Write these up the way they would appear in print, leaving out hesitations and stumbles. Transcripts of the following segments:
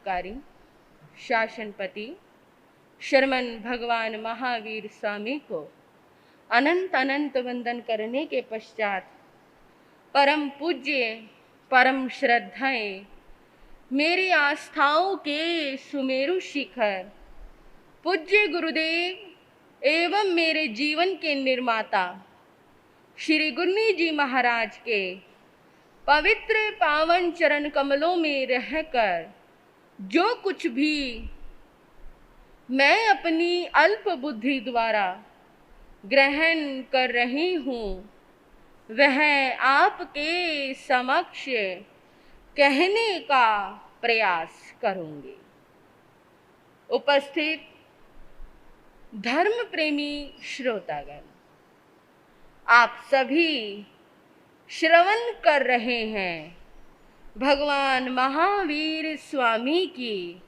परोपकारी शासनपति श्रमण भगवान महावीर स्वामी को अनंत अनंत वंदन करने के पश्चात परम पूज्य परम श्रद्धाएं मेरी आस्थाओं के सुमेरु शिखर पूज्य गुरुदेव एवं मेरे जीवन के निर्माता श्री गुरनी जी महाराज के पवित्र पावन चरण कमलों में रहकर जो कुछ भी मैं अपनी अल्प बुद्धि द्वारा ग्रहण कर रही हूँ वह आपके समक्ष कहने का प्रयास करूँगी। उपस्थित धर्म प्रेमी श्रोतागण, आप सभी श्रवण कर रहे हैं भगवान महावीर स्वामी की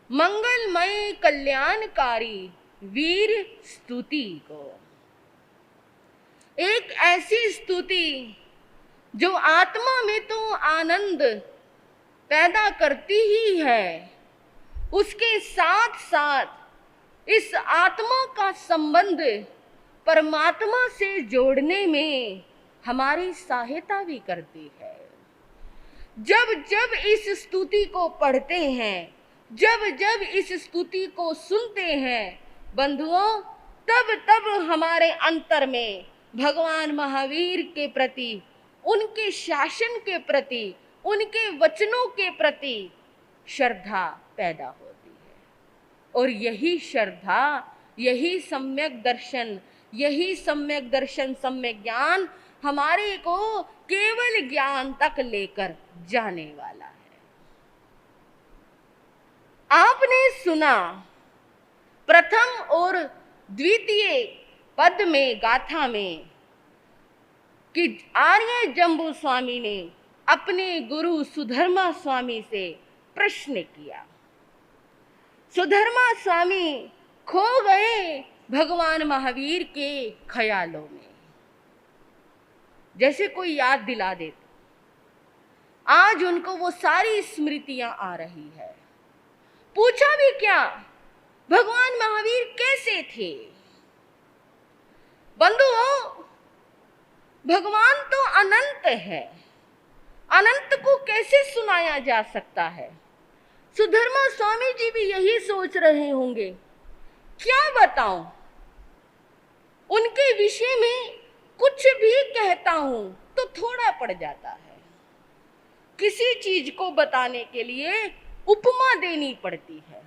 मंगलमय कल्याणकारी वीर स्तुति को। एक ऐसी स्तुति जो आत्मा में तो आनंद पैदा करती ही है, उसके साथ साथ इस आत्मा का संबंध परमात्मा से जोड़ने में हमारी सहायता भी करती है। जब जब इस स्तुति को पढ़ते हैं, जब जब इस स्तुति को सुनते हैं बंधुओं, तब तब हमारे अंतर में भगवान महावीर के प्रति, उनके शासन के प्रति, उनके वचनों के प्रति श्रद्धा पैदा होती है। और यही श्रद्धा, यही सम्यक दर्शन सम्यक ज्ञान हमारे को केवल ज्ञान तक लेकर जाने वाला है। आपने सुना प्रथम और द्वितीय पद में गाथा में कि आर्य जम्बू स्वामी ने अपने गुरु सुधर्मा स्वामी से प्रश्न किया। सुधर्मा स्वामी खो गए भगवान महावीर के ख्यालों में, जैसे कोई याद दिला देता। आज उनको वो सारी स्मृतियां आ रही है। पूछा भी क्या, भगवान महावीर कैसे थे? बंधुओं, भगवान तो अनंत है, अनंत को कैसे सुनाया जा सकता है? सुधर्मा स्वामी जी भी यही सोच रहे होंगे, क्या बताऊं, उनके विषय में कुछ भी कहता हूं तो थोड़ा पड़ जाता है। किसी चीज को बताने के लिए उपमा देनी पड़ती है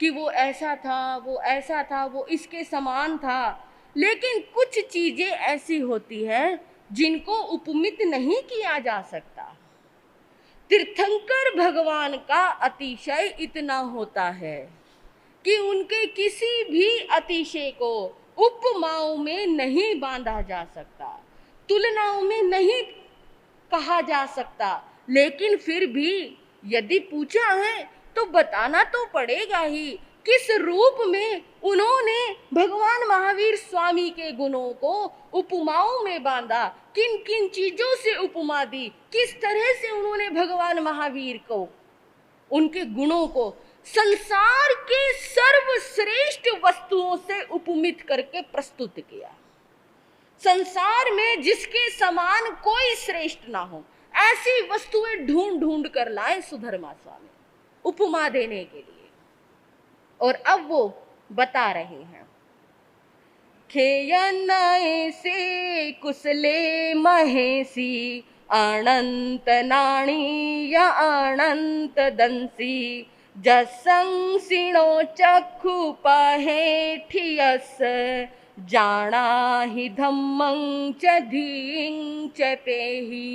कि वो ऐसा था, वो ऐसा था, वो इसके समान था। लेकिन कुछ चीजें ऐसी होती है जिनको उपमित नहीं किया जा सकता। तीर्थंकर भगवान का अतिशय इतना होता है कि उनके किसी भी अतिशय को उपमाओं में नहीं बांधा जा सकता, तुलनाओं में नहीं कहा जा सकता। लेकिन फिर भी यदि पूछा है तो बताना तो पड़ेगा ही, किस रूप में उन्होंने भगवान महावीर स्वामी के गुणों को उपमाओं में बांधा, किन किन चीजों से उपमा दी, किस तरह से उन्होंने भगवान महावीर को, उनके गुणों को संसार के सर्वश्रेष्ठ वस्तुओं से उपमित करके प्रस्तुत किया। संसार में जिसके समान कोई श्रेष्ठ ना हो, ऐसी वस्तुएं ढूंढ ढूंढ कर लाए सुधर्मा स्वामी उपमा देने के लिए। और अब वो बता रहे हैं, खेयनाए से कुसले महेसी अनंत नाणी या अनंत दंसी जसंग सिणो चक्षु पाहे ठियस जाना ही धम्मं च धीं च पेही।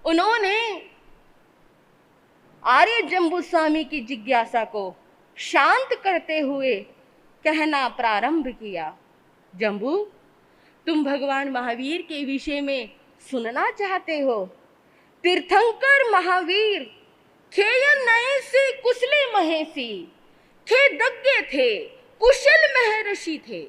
उन्होंने आर्य जम्बू स्वामी की जिज्ञासा को शांत करते हुए कहना प्रारंभ किया, जम्बू, तुम भगवान महावीर के विषय में सुनना चाहते हो? तीर्थंकर महावीर खेयन नए से कुशले महेसी, खेदज्ञ थे, कुशल महर्षि थे।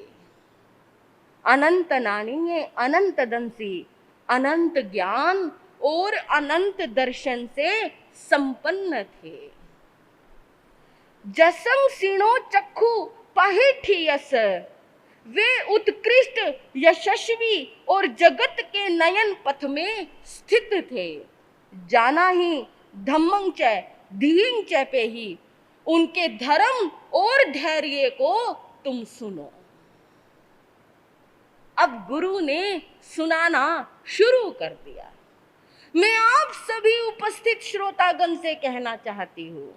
अनंत नानी, अनंत दंसी, अनंत ज्ञान और अनंत दर्शन से संपन्न थे। जसंग सिणो चक्षु पाहिठियस, वे उत्कृष्ट यशस्वी और जगत के नयन पथ में स्थित थे। जाना ही धम्मं च धीं च पे ही, उनके धर्म और धैर्य को तुम सुनो। अब गुरु ने सुनाना शुरू कर दिया। मैं आप सभी उपस्थित श्रोतागण से कहना चाहती हूँ,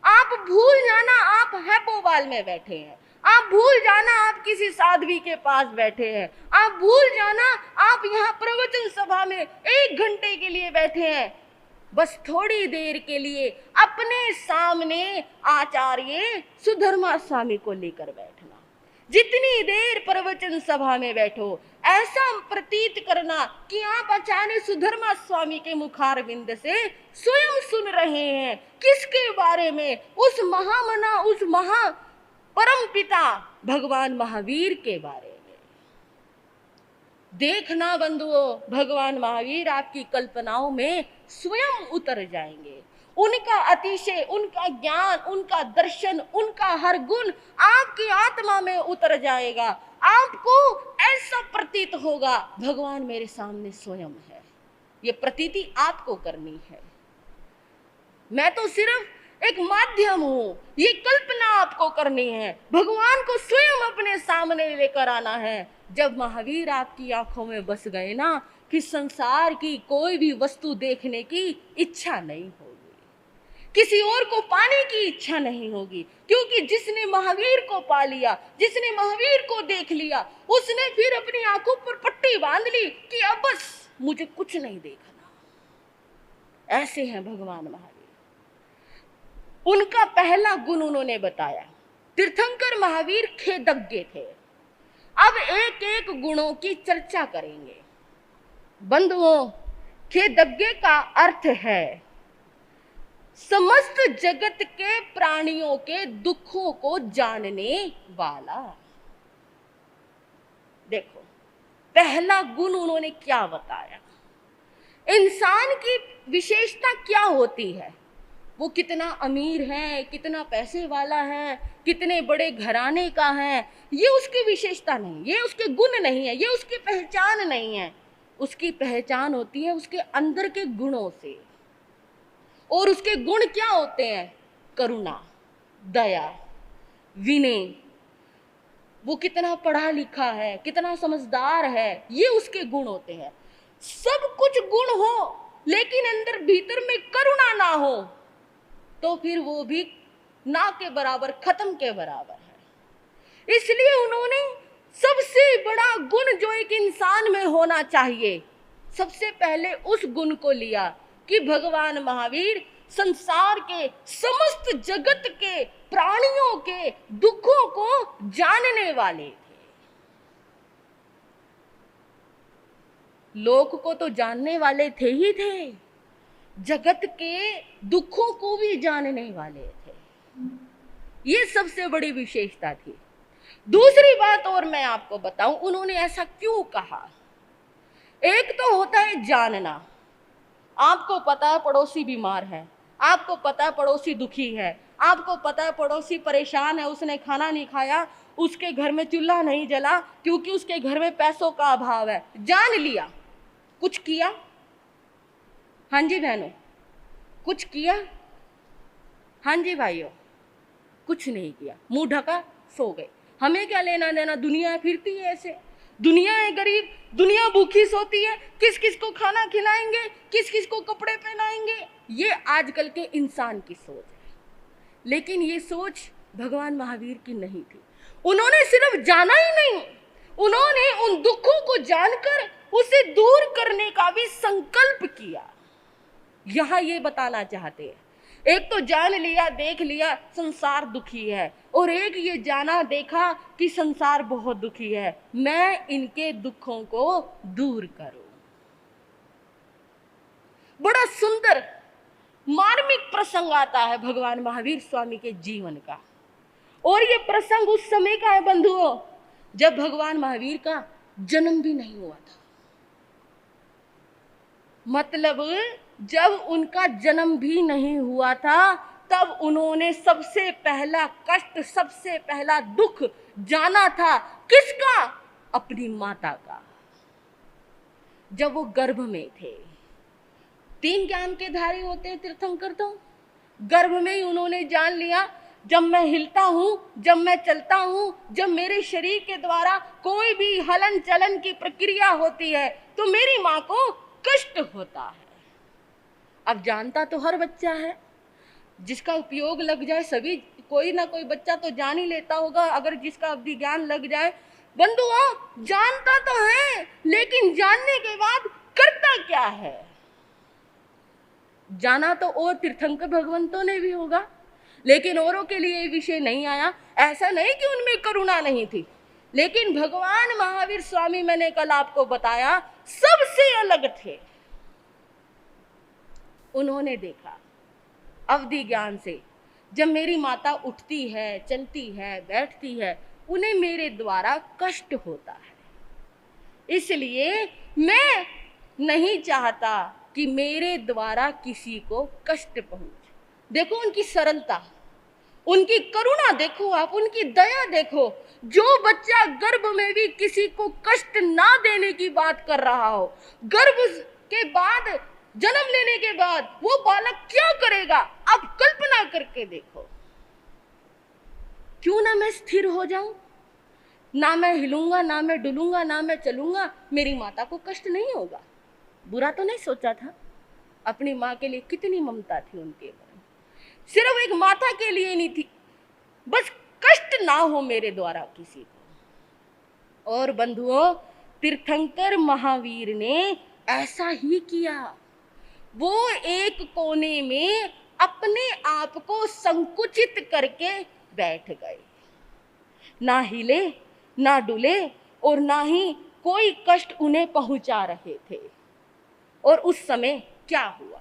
आप भूल जाना आप हैपोवाल में बैठे हैं, आप भूल जाना आप किसी साध्वी के पास बैठे हैं, आप भूल जाना आप यहाँ प्रवचन सभा में 1 घंटे के लिए बैठे हैं। बस थोड़ी देर के लिए अपने सामने आचार्य सुधर्मा स्वामी को लेकर बैठना। जितनी देर प्रवचन सभा में बैठो, ऐसा प्रतीत करना कि आप आचार्य सुधर्मा स्वामी के मुखारविंद से स्वयं सुन रहे हैं। किसके बारे में? उस महामना, उस महा परम पिता भगवान महावीर के बारे में। देखना बंधुओं, भगवान महावीर आपकी कल्पनाओं में स्वयं उतर जाएंगे। उनका अतिशय, उनका ज्ञान, उनका दर्शन, उनका हर गुण आपकी आत्मा में उतर जाएगा। आपको ऐसा प्रतीत होगा भगवान मेरे सामने स्वयं है। ये प्रतीति आपको करनी है। मैं तो सिर्फ एक माध्यम हूं, ये कल्पना आपको करनी है। भगवान को स्वयं अपने सामने लेकर आना है। जब महावीर आपकी आंखों में बस गए ना, कि संसार की कोई भी वस्तु देखने की इच्छा नहीं होगी, किसी और को पाने की इच्छा नहीं होगी, क्योंकि जिसने महावीर को पा लिया, जिसने महावीर को देख लिया, उसने फिर अपनी आंखों पर पट्टी बांध ली कि अब बस मुझे कुछ नहीं देखना। ऐसे हैं भगवान महावीर। उनका पहला गुण उन्होंने बताया। तीर्थंकर महावीर खेदज्ञ थे। अब एक एक गुणों की चर्चा करेंगे। बंधुओं, खेदज्ञ का अर्थ है समस्त जगत के प्राणियों के दुखों को जानने वाला। देखो, पहला गुण उन्होंने क्या बताया। इंसान की विशेषता क्या होती है? वो कितना अमीर है, कितना पैसे वाला है, कितने बड़े घराने का है, ये उसकी विशेषता नहीं, ये उसके गुण नहीं है, ये उसकी पहचान नहीं है। उसकी पहचान होती है उसके अंदर के गुणों से। और उसके गुण क्या होते हैं? करुणा, दया, विनय। वो कितना पढ़ा लिखा है, कितना समझदार है, ये उसके गुण होते हैं। सब कुछ गुण हो लेकिन अंदर भीतर में करुणा ना हो, तो फिर वो भी ना के बराबर, खत्म के बराबर है। इसलिए उन्होंने सबसे बड़ा गुण जो एक इंसान में होना चाहिए, सबसे पहले उस गुण को लिया कि भगवान महावीर संसार के समस्त जगत के प्राणियों के दुखों को जानने वाले थे। लोक को तो जानने वाले थे ही थे, जगत के दुखों को भी जानने वाले थे। ये सबसे बड़ी विशेषता थी। दूसरी बात और मैं आपको बताऊं, उन्होंने ऐसा क्यों कहा। एक तो होता है जानना। आपको पता है पड़ोसी बीमार है, आपको पता है पड़ोसी दुखी है, आपको पता है पड़ोसी परेशान है, उसने खाना नहीं खाया, उसके घर में चूल्हा नहीं जला क्योंकि उसके घर में पैसों का अभाव है। जान लिया। कुछ किया? हाँ जी बहनों, कुछ किया? हाँ जी भाइयों, कुछ नहीं किया। मुंह ढका, सो गए। हमें क्या लेना देना, दुनिया फिरती है ऐसे। दुनिया है गरीब, दुनिया भूखी सोती है, किस किस को खाना खिलाएंगे, किस किस को कपड़े पहनाएंगे। ये आजकल के इंसान की सोच है। लेकिन ये सोच भगवान महावीर की नहीं थी। उन्होंने सिर्फ जाना ही नहीं, उन्होंने उन दुखों को जानकर उसे दूर करने का भी संकल्प किया। यहां ये बताना चाहते हैं, एक तो जान लिया, देख लिया संसार दुखी है, और एक ये जाना देखा कि संसार बहुत दुखी है, मैं इनके दुखों को दूर करूं। बड़ा सुंदर मार्मिक प्रसंग आता है भगवान महावीर स्वामी के जीवन का। और ये प्रसंग उस समय का है बंधुओं, जब भगवान महावीर का जन्म भी नहीं हुआ था। मतलब जब उनका जन्म भी नहीं हुआ था तब उन्होंने सबसे पहला कष्ट, सबसे पहला दुख जाना था। किसका? अपनी माता का। जब वो गर्भ में थे, 3 ज्ञान के धारी होते हैं तीर्थंकर, तो गर्भ में ही उन्होंने जान लिया, जब मैं हिलता हूं, जब मैं चलता हूं, जब मेरे शरीर के द्वारा कोई भी हलन चलन की प्रक्रिया होती है तो मेरी माँ को कष्ट होता है। अब जानता तो हर बच्चा है, जिसका उपयोग लग जाए, सभी कोई ना कोई बच्चा तो जान ही लेता होगा, अगर जिसका अवधि ज्ञान लग जाए। बंधुओं, जानता तो है, लेकिन जानने के बाद करता क्या है? जाना तो और तीर्थंकर भगवंतों ने भी होगा, लेकिन औरों के लिए ये विषय नहीं आया। ऐसा नहीं कि उनमें करुणा नहीं थी, लेकिन भगवान महावीर स्वामी, मैंने कल आपको बताया, सबसे अलग थे। उन्होंने देखा अवधि ज्ञान से, जब मेरी माता उठती है, चलती है, बैठती है, उन्हें मेरे द्वारा कष्ट होता है। इसलिए मैं नहीं चाहता कि मेरे द्वारा किसी को कष्ट पहुंचे। देखो उनकी सरलता, उनकी करुणा देखो, आप उनकी दया देखो। जो बच्चा गर्भ में भी किसी को कष्ट ना देने की बात कर रहा हो, गर्भ के बाद, जन्म लेने के बाद वो बालक क्या करेगा, आप कल्पना करके देखो। क्यों ना मैं स्थिर हो जाऊं, ना मैं हिलूंगा, ना मैं डुलूंगा, ना मैं चलूंगा, मेरी माता को कष्ट नहीं होगा। बुरा तो नहीं सोचा था। अपनी माँ के लिए कितनी ममता थी उनके मन, सिर्फ एक माता के लिए नहीं थी, बस कष्ट ना हो मेरे द्वारा किसी को। और बंधुओं, तीर्थंकर महावीर ने ऐसा ही किया। वो एक कोने में अपने आप को संकुचित करके बैठ गए, ना हिले, ना डुले, और ना ही कोई कष्ट उन्हें पहुंचा रहे थे। और उस समय क्या हुआ?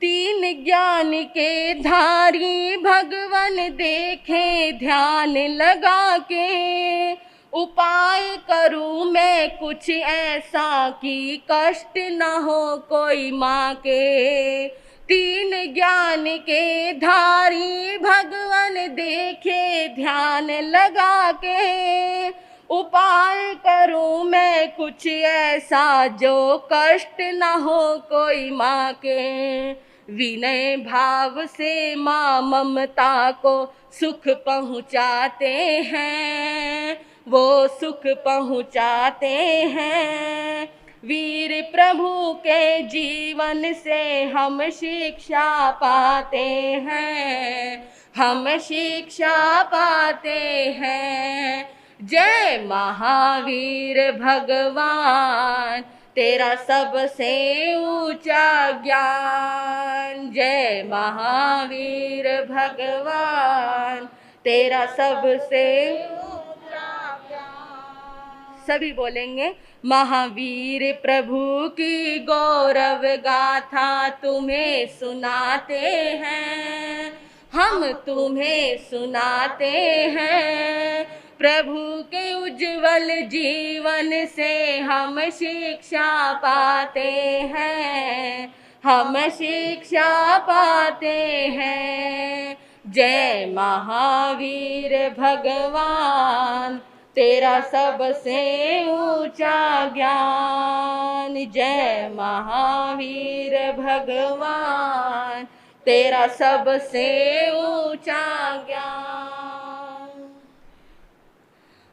3 ज्ञान के धारी भगवन देखे ध्यान लगा के, उपाय करूं मैं कुछ ऐसा कि कष्ट न हो कोई माँ के। 3 ज्ञान के धारी भगवन देखे ध्यान लगा के, उपाय करूं मैं कुछ ऐसा जो कष्ट न हो कोई माँ के। विनय भाव से माँ ममता को सुख पहुँचाते हैं, वो सुख पहुँचाते हैं। वीर प्रभु के जीवन से हम शिक्षा पाते हैं, हम शिक्षा पाते हैं। जय महावीर भगवान, तेरा सबसे ऊंचा ज्ञान। जय महावीर भगवान, तेरा सबसे ऊंचा ज्ञान। सभी बोलेंगे, महावीर प्रभु की गौरव गाथा तुम्हें सुनाते हैं, हम तुम्हें सुनाते हैं। प्रभु के उज्जवल जीवन से हम शिक्षा पाते हैं, हम शिक्षा पाते हैं। जय महावीर भगवान, तेरा सबसे ऊंचा ज्ञान। जय महावीर भगवान, तेरा सबसे ऊंचा ज्ञान।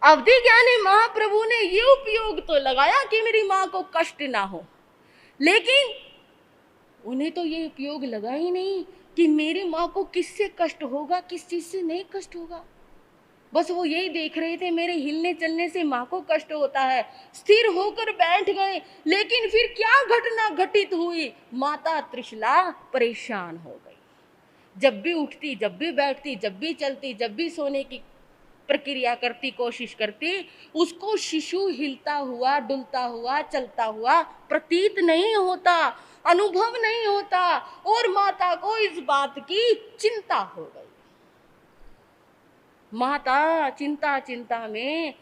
अवधि ज्ञानी महाप्रभु ने ये उपयोग तो लगाया कि मेरी माँ को कष्ट ना हो, लेकिन उन्हें तो ये उपयोग लगा ही नहीं कि मेरी माँ को किससे कष्ट होगा, किस चीज से नहीं कष्ट होगा। बस वो यही देख रहे थे, मेरे हिलने चलने से माँ को कष्ट होता है। स्थिर होकर बैठ गए, लेकिन फिर क्या घटना घटित हुई? माता त्रिशला परेशान हो गई। जब भी उठती, जब भी बैठती, जब भी चलती, जब भी सोने की प्रक्रिया करती, कोशिश करती, उसको शिशु हिलता हुआ, डुलता हुआ, चलता हुआ प्रतीत नहीं होता, अनुभव नहीं होता। और माता को इस बात की चिंता हो गई। माता चिंता चिंता में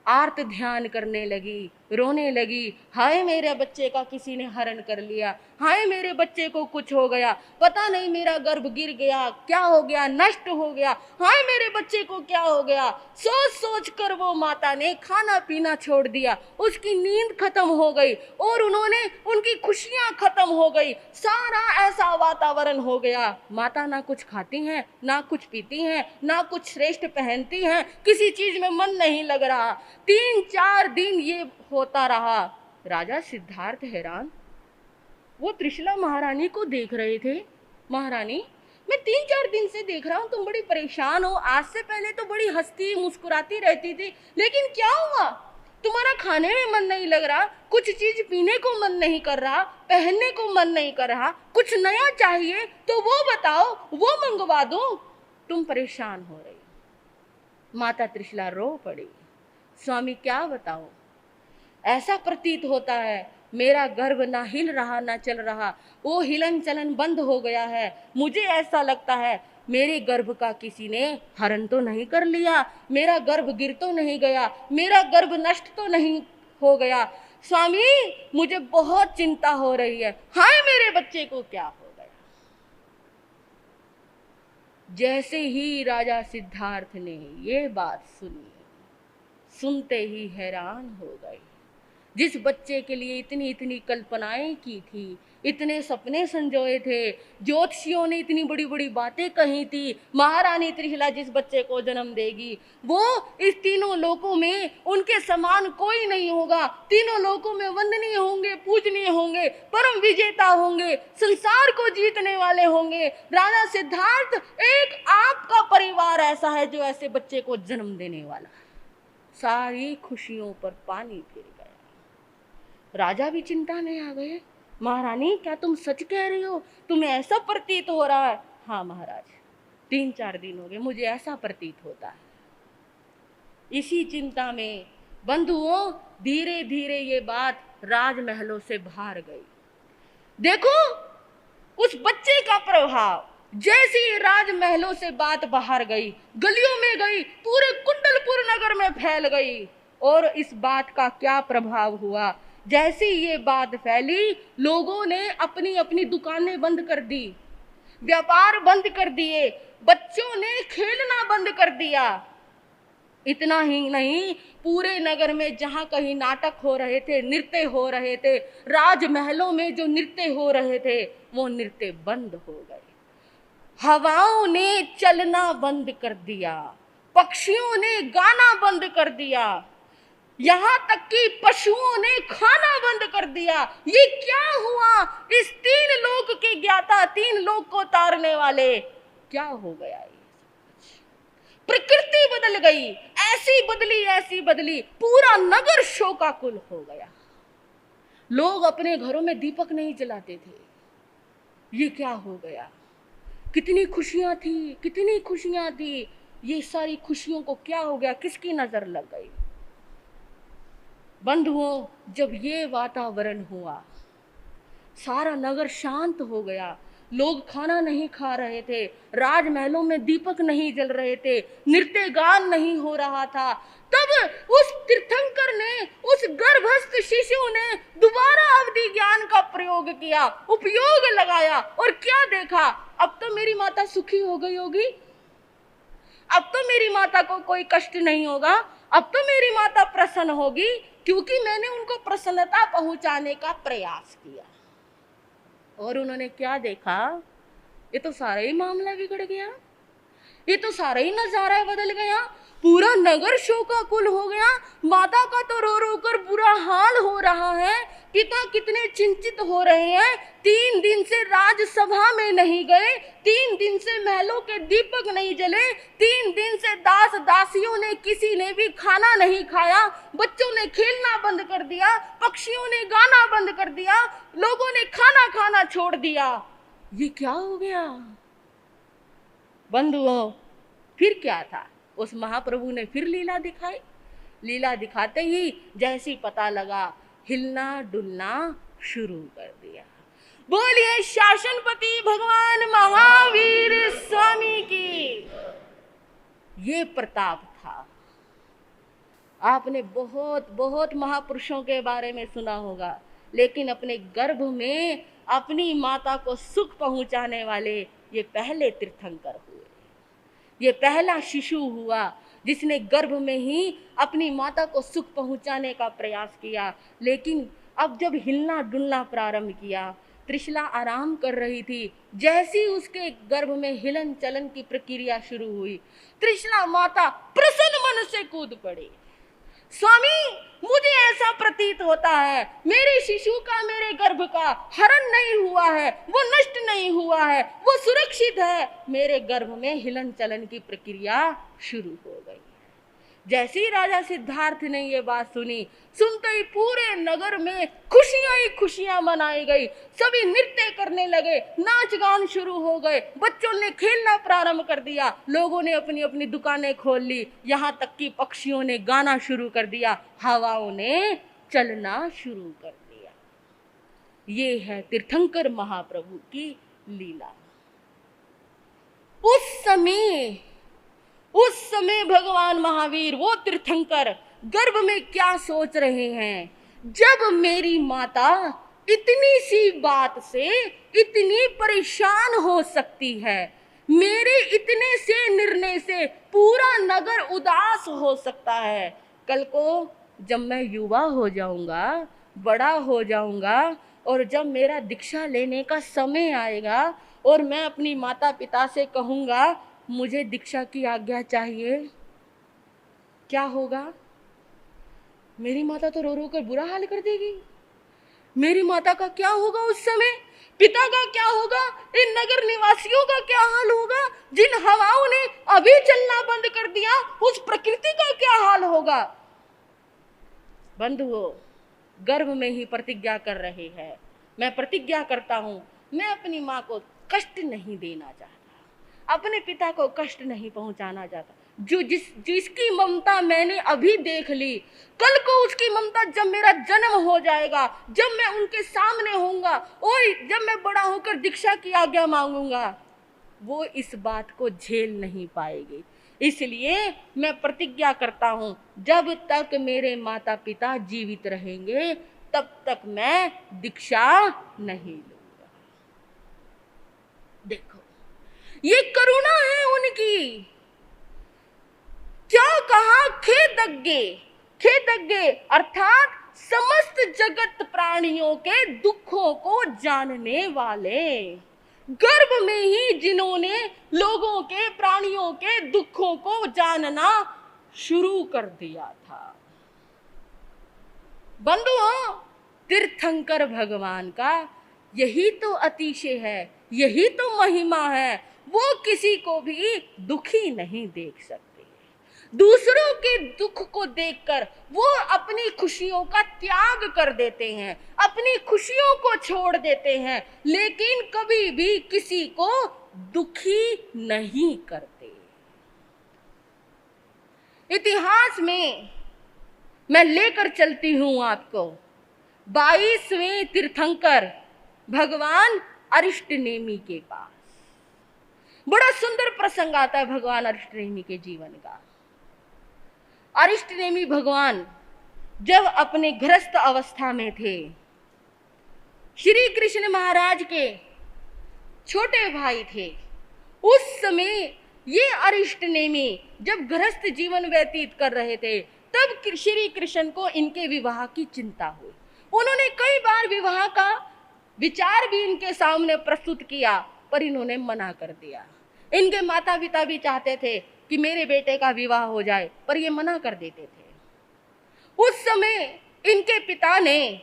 आर्त ध्यान करने लगी, रोने लगी, हाय मेरे बच्चे का किसी ने हरण कर लिया, हाय मेरे बच्चे को कुछ हो गया, पता नहीं मेरा गर्भ गिर गया, क्या हो गया, नष्ट हो गया, हाय मेरे बच्चे को क्या हो गया। सोच सोच कर वो माता ने खाना पीना छोड़ दिया, उसकी नींद खत्म हो गई और उन्होंने उनकी खुशियां खत्म हो गई, सारा ऐसा वातावरण हो गया। माता ना कुछ खाती हैं, ना कुछ पीती हैं, ना कुछ श्रेष्ठ पहनती हैं, किसी चीज में मन नहीं लग रहा। 3-4 दिन ये होता रहा। राजा सिद्धार्थ हैरान, वो त्रिशला महारानी को देख रहे थे। महारानी, मैं 3-4 दिन से देख रहा हूँ तुम बड़ी परेशान हो, आज से पहले तो बड़ी हंसती मुस्कुराती रहती थी, लेकिन क्या हुआ? तुम्हारा खाने में मन नहीं लग रहा, कुछ चीज पीने को मन नहीं कर रहा, पहनने को मन नहीं कर रहा, कुछ नया चाहिए तो वो बताओ, वो मंगवा दूं। तुम परेशान हो रही। माता त्रिशला रो पड़ी, स्वामी क्या बताओ, ऐसा प्रतीत होता है मेरा गर्भ ना हिल रहा ना चल रहा, वो हिलन चलन बंद हो गया है। मुझे ऐसा लगता है मेरे गर्भ का किसी ने हरण तो नहीं कर लिया, मेरा गर्भ गिर तो नहीं गया, मेरा गर्भ नष्ट तो नहीं हो गया। स्वामी मुझे बहुत चिंता हो रही है, हाय मेरे बच्चे को क्या हो गया। जैसे ही राजा सिद्धार्थ ने ये बात सुनी, सुनते ही हैरान हो गए। जिस बच्चे के लिए इतनी इतनी कल्पनाएं की थी, इतने सपने संजोए थे, ज्योतिषियों ने इतनी बड़ी बड़ी बातें कही थी, महारानी त्रिशला जिस बच्चे को जन्म देगी वो इस तीनों लोकों में उनके समान कोई नहीं होगा, तीनों लोकों में वंदनीय होंगे, पूजनीय होंगे, परम विजेता होंगे, संसार को जीतने वाले होंगे। राजा सिद्धार्थ, एक आपका परिवार ऐसा है जो ऐसे बच्चे को जन्म देने वाला है। सारी खुशियों पर पानी फिर गया। राजा भी चिंता में आ गए, महारानी क्या तुम सच कह रही हो, तुम्हें ऐसा प्रतीत हो रहा है? हाँ महाराज, 3-4 दिन हो गए मुझे ऐसा प्रतीत होता है। इसी चिंता में बंधुओं धीरे धीरे ये बात राजमहलों से बाहर गई। देखो उस बच्चे का प्रभाव, जैसे ही राजमहलों से बात बाहर गई, गलियों में गई, पूरे कुंडलपुर नगर में फैल गई। और इस बात का क्या प्रभाव हुआ, जैसे ये बात फैली, लोगों ने अपनी अपनी दुकानें बंद कर दी, व्यापार बंद कर दिए, बच्चों ने खेलना बंद कर दिया। इतना ही नहीं, पूरे नगर में जहां कहीं नाटक हो रहे थे, नृत्य हो रहे थे, राजमहलों में जो नृत्य हो रहे थे वो नृत्य बंद हो गए। हवाओं ने चलना बंद कर दिया, पक्षियों ने गाना बंद कर दिया, यहां तक कि पशुओं ने खाना बंद कर दिया। ये क्या हुआ? इस 3 लोक के ज्ञाता, 3 लोक को तारने वाले, क्या हो गया? ये प्रकृति बदल गई, ऐसी बदली, पूरा नगर शोकाकुल हो गया। लोग अपने घरों में दीपक नहीं जलाते थे। ये क्या हो गया? कितनी खुशियां थी, ये सारी खुशियों को क्या हो गया? किसकी नजर लग गई? बंधुओं, जब ये वातावरण हुआ, सारा नगर शांत हो गया, लोग खाना नहीं खा रहे थे, राजमहलों में दीपक नहीं जल रहे थे, नृत्य गान नहीं हो रहा था, तब उस तीर्थंकर ने, उस गर्भस्थ शिशु ने दोबारा अवधि ज्ञान का प्रयोग किया, उपयोग लगाया, और क्या देखा? अब तो मेरी माता सुखी हो गई होगी, अब तो मेरी माता को कोई कष्ट नहीं होगा, अब तो मेरी माता प्रसन्न होगी, क्योंकि मैंने उनको प्रसन्नता पहुंचाने का प्रयास किया। और उन्होंने क्या देखा? ये तो सारा ही मामला बिगड़ गया, ये तो सारा ही नजारा बदल गया, पूरा नगर शोकाकुल हो गया। माता का तो रो रो कर बुरा हाल हो रहा है, पिता कितने चिंतित हो रहे हैं। 3 दिन से राजसभा में नहीं गए, 3 दिन से महलों के दीपक नहीं जले, 3 दिन से दास दासियों ने किसी ने भी खाना नहीं खाया, बच्चों ने खेलना बंद कर दिया, पक्षियों ने गाना बंद कर दिया, लोगों ने खाना खाना छोड़ दिया। ये क्या हो गया? बंधुओं, फिर क्या था? उस महाप्रभु ने फिर लीला दिखाई। लीला दिखाते ही जैसी पता लगा, हिलना डुलना शुरू कर दिया। बोलिए शासनपति भगवान महावीर स्वामी की। ये प्रताप था। आपने बहुत बहुत महापुरुषों के बारे में सुना होगा, लेकिन अपने गर्भ में अपनी माता को सुख पहुंचाने वाले ये पहले तीर्थंकर हुए। ये पहला शिशु हुआ जिसने गर्भ में ही अपनी माता को सुख पहुंचाने का प्रयास किया। लेकिन अब जब हिलना डुलना प्रारंभ किया, त्रिशला आराम कर रही थी, जैसी उसके गर्भ में हिलन चलन की प्रक्रिया शुरू हुई, त्रिशला माता प्रसन्न मन से कूद पड़ी। स्वामी, मुझे ऐसा प्रतीत होता है मेरे शिशु का मेरे गर्भ का हरण नहीं हुआ है, वो नष्ट नहीं हुआ है, वो सुरक्षित है। मेरे गर्भ में हिलन चलन की प्रक्रिया शुरू हो गई। जैसे ही राजा सिद्धार्थ ने ये बात सुनी, सुनते ही पूरे नगर में खुशियां ही खुशियां मनाई गई। सभी नृत्य करने लगे, नाच गान शुरू हो गए, बच्चों ने खेलना प्रारंभ कर दिया, लोगों ने अपनी अपनी दुकानें खोल ली, यहाँ तक कि पक्षियों ने गाना शुरू कर दिया, हवाओं ने चलना शुरू कर दिया। ये है तीर्थंकर महाप्रभु की लीला। उस समय भगवान महावीर, वो तीर्थंकर गर्भ में क्या सोच रहे हैं, जब मेरी माता इतनी सी बात से इतनी परेशान हो सकती है, मेरे इतने से निर्णय से पूरा नगर उदास हो सकता है, कल को जब मैं युवा हो जाऊंगा, बड़ा हो जाऊंगा, और जब मेरा दीक्षा लेने का समय आएगा और मैं अपनी माता पिता से कहूंगा मुझे दीक्षा की आज्ञा चाहिए, क्या होगा? मेरी माता तो रो रो कर बुरा हाल कर देगी। मेरी माता का क्या होगा उस समय? पिता का क्या होगा? इन नगर निवासियों का क्या हाल होगा? जिन हवाओं ने अभी चलना बंद कर दिया, उस प्रकृति का क्या हाल होगा? बंधुओं, गर्भ में ही प्रतिज्ञा कर रहे हैं। मैं प्रतिज्ञा करता हूं, मैं अपनी माँ को कष्ट नहीं देना चाहता, अपने पिता को कष्ट नहीं पहुंचाना चाहता। जिसकी ममता मैंने अभी देख ली, कल को उसकी ममता जब मेरा जन्म हो जाएगा, जब मैं उनके सामने होऊंगा और जब मैं बड़ा होकर दीक्षा की आज्ञा मांगूंगा, वो इस बात को झेल नहीं पाएगी। इसलिए मैं प्रतिज्ञा करता हूं, जब तक मेरे माता पिता जीवित रहेंगे तब तक मैं दीक्षा नहीं लूंगा। देखो, ये करुणा है उनकी। क्या कहा? खेदज्ञ अर्थात समस्त जगत प्राणियों के दुखों को जानने वाले, गर्भ में ही जिन्होंने लोगों के, प्राणियों के दुखों को जानना शुरू कर दिया था। बंधुओं, तीर्थंकर भगवान का यही तो अतिशय है, यही तो महिमा है। वो किसी को भी दुखी नहीं देख सकते। दूसरों के दुख को देखकर वो अपनी खुशियों का त्याग कर देते हैं, अपनी खुशियों को छोड़ देते हैं, लेकिन कभी भी किसी को दुखी नहीं करते। इतिहास में मैं लेकर चलती हूं आपको 22वें तीर्थंकर भगवान अरिष्टनेमि के पास। बड़ा सुंदर प्रसंग आता है भगवान अरिष्टनेमि के जीवन का। अरिष्टनेमि भगवान जब अपने गृहस्थ अवस्था में थे, श्री कृष्ण महाराज के छोटे भाई थे। उस समय ये अरिष्टनेमि जब गृहस्थ जीवन व्यतीत कर रहे थे, तब श्री कृष्ण को इनके विवाह की चिंता हुई। उन्होंने कई बार विवाह का विचार भी इनके सामने प्रस्तुत किया, पर इन्होंने मना कर दिया। इनके माता पिता भी चाहते थे कि मेरे बेटे का विवाह हो जाए, पर ये मना कर देते थे। उस समय इनके पिता ने,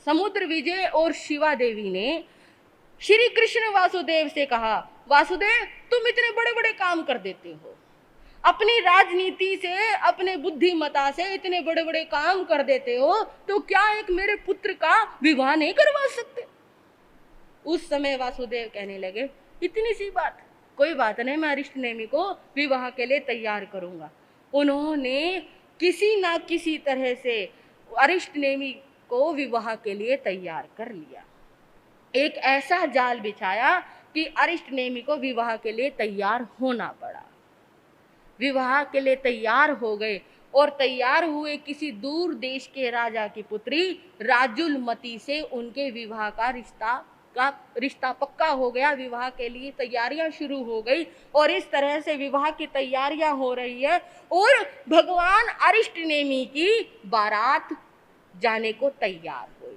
समुद्र विजय और शिवा देवी ने श्री कृष्ण वासुदेव से कहा, वासुदेव, तुम इतने बड़े बड़े काम कर देते हो, अपनी राजनीति से, अपने बुद्धिमता से इतने बड़े बड़े काम कर देते हो, तो क्या एक मेरे पुत्र का विवाह नहीं करवा सकते? उस समय वासुदेव कहने लगे, इतनी सी बात, कोई बात नहीं, मैं अरिष्टनेमि को विवाह के लिए तैयार करूंगा। उन्होंने किसी ना किसी तरह से अरिष्टनेमि को विवाह के लिए तैयार कर लिया। एक ऐसा जाल बिछाया कि अरिष्टनेमि को विवाह के लिए तैयार होना पड़ा। विवाह के लिए तैयार हो गए और तैयार हुए किसी दूर देश के राजा की पुत्री राजुलमती से। उनके विवाह का रिश्ता पक्का हो गया, विवाह के लिए तैयारियां शुरू हो गई और इस तरह से विवाह की तैयारियां हो रही है और भगवान अरिष्टनेमी की बारात जाने को तैयार हुई।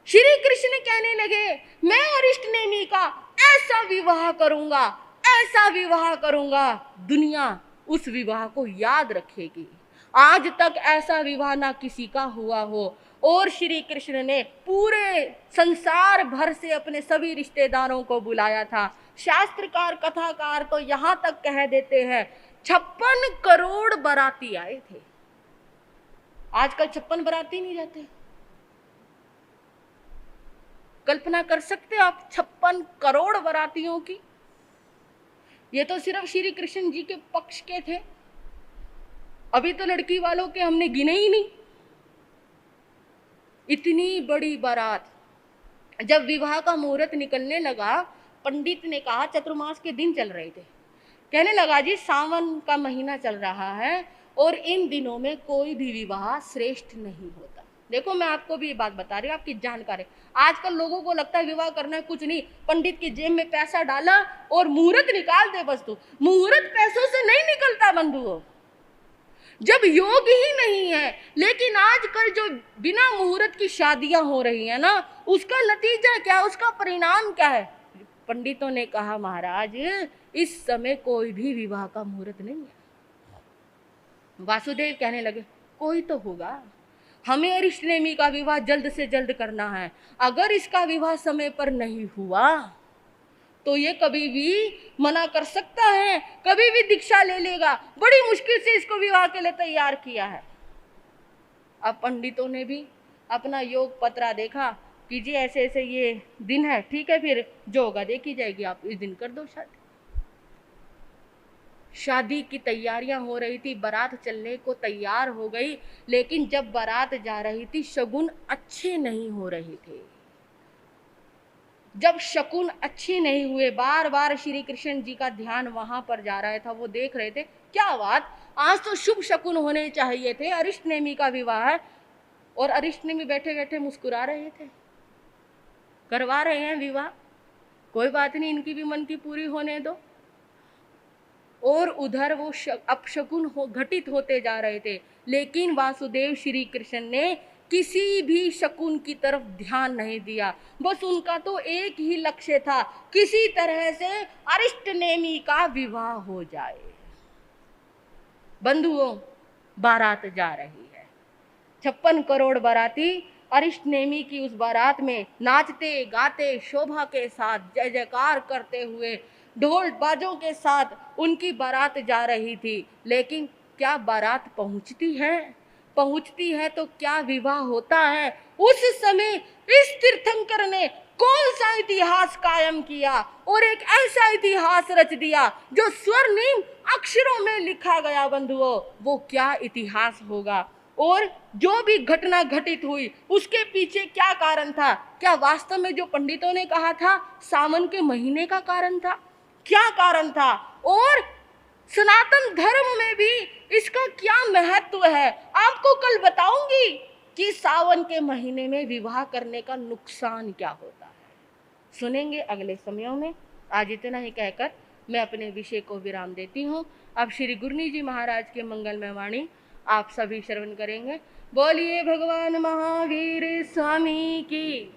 श्री कृष्ण कहने लगे, मैं अरिष्टनेमी का ऐसा विवाह करूंगा, ऐसा विवाह करूंगा, दुनिया उस विवाह को याद रखेगी। आज तक ऐसा विवाह ना किसी का हुआ हो। और श्री कृष्ण ने पूरे संसार भर से अपने सभी रिश्तेदारों को बुलाया था। शास्त्रकार कथाकार तो यहां तक कह देते हैं 56 करोड़ बाराती आए थे। आजकल 56 बाराती नहीं जाते। कल्पना कर सकते आप 56 करोड़ बारातियों की? ये तो सिर्फ श्री कृष्ण जी के पक्ष के थे, अभी तो लड़की वालों के हमने गिने ही नहीं। इतनी बड़ी बारात। जब विवाह का मुहूर्त निकलने लगा, पंडित ने कहा, चतुर्मास के दिन चल रहे थे, कहने लगा जी सावन का महीना चल रहा है और इन दिनों में कोई भी विवाह श्रेष्ठ नहीं होता। देखो मैं आपको भी ये बात बता रही हूँ, आपकी जानकारी। आजकल लोगों को लगता है विवाह करना है, कुछ नहीं, पंडित की जेब में पैसा डाला और मुहूर्त निकाल दे बस। तो मुहूर्त पैसों से नहीं निकलता बंधुओं, जब योग ही नहीं है। लेकिन आजकल जो बिना मुहूर्त की शादियां हो रही है ना, उसका नतीजा क्या, उसका परिणाम क्या है? पंडितों ने कहा महाराज इस समय कोई भी विवाह का मुहूर्त नहीं है। वासुदेव कहने लगे कोई तो होगा, हमें अरिष्टनेमी का विवाह जल्द से जल्द करना है। अगर इसका विवाह समय पर नहीं हुआ तो ये कभी भी मना कर सकता है, कभी भी दीक्षा ले लेगा। बड़ी मुश्किल से इसको विवाह के लिए तैयार किया है। अब पंडितों ने भी अपना योग पत्रा देखा कि जी ऐसे ऐसे ये दिन है, ठीक है, फिर जो होगा देखी जाएगी, आप इस दिन कर दो शादी। शादी की तैयारियां हो रही थी, बारात चलने को तैयार हो गई, लेकिन जब बारात जा रही थी शगुन अच्छे नहीं हो रहे थे। जब शकुन अच्छे नहीं हुए, बार बार श्री कृष्ण जी का ध्यान वहां पर जा रहा था। वो देख रहे थे क्या बात, आज तो शुभ शकुन होने चाहिए थे, अरिष्टनेमी का विवाह है। और अरिष्टनेमी बैठे बैठे मुस्कुरा रहे थे, करवा रहे हैं विवाह, कोई बात नहीं, इनकी भी मन की पूरी होने दो। और उधर वो अपशकुन घटित होते जा रहे थे। लेकिन वासुदेव श्री कृष्ण ने किसी भी शकुन की तरफ ध्यान नहीं दिया। बस उनका तो एक ही लक्ष्य था, किसी तरह से अरिष्टनेमी का विवाह हो जाए। बंधुओं, बारात जा रही है, 56 करोड़ बाराती अरिष्टनेमी की उस बारात में नाचते गाते शोभा के साथ जय जयकार करते हुए ढोल बाजों के साथ उनकी बारात जा रही थी। लेकिन क्या बारात पहुंचती है तो क्या विवाह होता है? उस समय इस तीर्थंकर ने कौन सा इतिहास कायम किया और एक ऐसा इतिहास रच दिया जो स्वर्णिम अक्षरों में लिखा गया। बंधुओं, वो क्या इतिहास होगा? और जो भी घटना घटित हुई उसके पीछे क्या कारण था? क्या वास्तव में जो पंडितों ने कहा था सावन के महीने का कारण था? क्या कारण था? और सनातन धर्म में भी इसका क्या महत्व है, आपको कल बताऊंगी कि सावन के महीने में विवाह करने का नुकसान क्या होता है। सुनेंगे अगले समयों में। आज इतना ही कहकर मैं अपने विषय को विराम देती हूँ। अब श्री गुरनी जी महाराज के मंगलमय वाणी आप सभी श्रवण करेंगे। बोलिए भगवान महावीर स्वामी की।